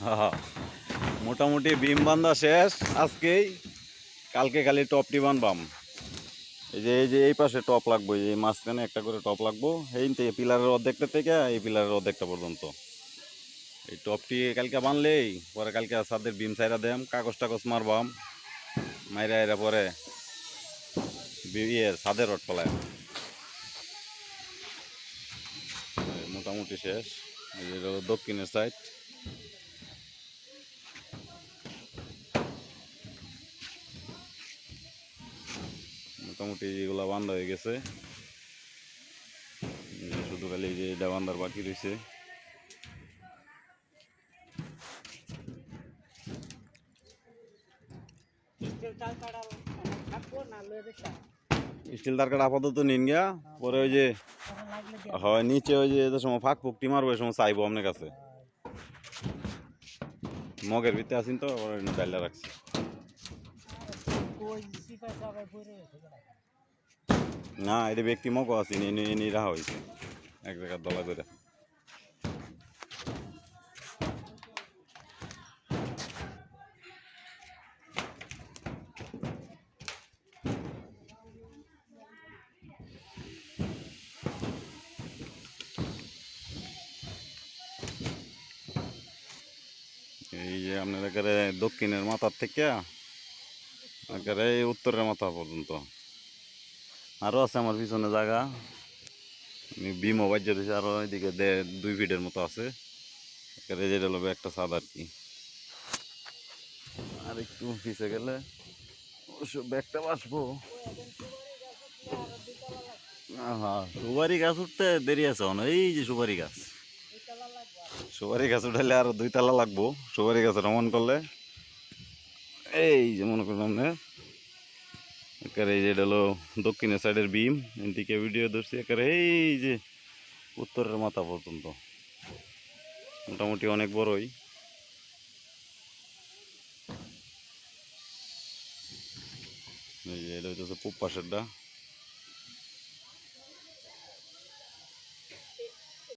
হ্যাঁ, মোটামুটি বিম বান্ধা শেষ আজকেই। কালকে খালি টপটি বানবাম। এই যে এই পাশে টপ লাগবে, এই মাঝখানে একটা করে টপ লাগবো, এই থেকে পিলারের অর্ধেকটা থেকে এই পিলারের অর্ধেকটা পর্যন্ত। এই টপটি কালকে বানলেই পরে কালকে ছাদের বিম সাইরা দেম, কাগজ টাগজ মারবাম, মাইরা এরা পরে ছাদের রড ফেলায়। মোটামুটি শেষ। এই যে দক্ষিণের সাইড। মোটামুটি এগুলা বান্ধা হয়ে গেছে, শুধু খালি এই যে এটা বান্ধার বাকি রয়েছে। স্টিল তার কাটা আপাতত নিন গিয়া, পরে ওই যে হয় নিচে ওই যে সময় ফাঁক ফুকটি মারবো, ওই সময় চাইবো আপনার কাছে। মগের ভিতরে আসিন তো ডাইলা রাখছি। না এটা ব্যক্তি মগও আছি, এনে রাখা হয়েছে এক জায়গার দলা করে। এই যে আপনার একেবারে দক্ষিণের মাথার থেকে একেবারে উত্তরের মাথা পর্যন্ত আরও আছে আমার পিছনে জায়গা। বিমও বাজ্য রয়েছে আরও, এদিকে 2 ফিটের মতো আছে। একেবারে যেটা লোক একটা ছাদ আর কি। আর একটু পিছিয়ে গেলে অবশ্য ব্যাগটা বাসবো। হ্যাঁ, সুপারি গাছ উঠতে দেরি আছে। এই যে সুপারি গাছ, সুপারি গাছ উঠাইলে আরো 2 তলা লাগবো। সুপারি গাছ রমন করলে এই যে মনে করলাম না একেবারে, এই যে এটা হলো দক্ষিণের সাইডের বিম, এদিকে ভিডিও ধরছি একেবারে এই যে উত্তরের মাথা পর্যন্ত। মোটামুটি অনেক বড়ই। এই যে এটা হচ্ছে পূব পাশেরটা।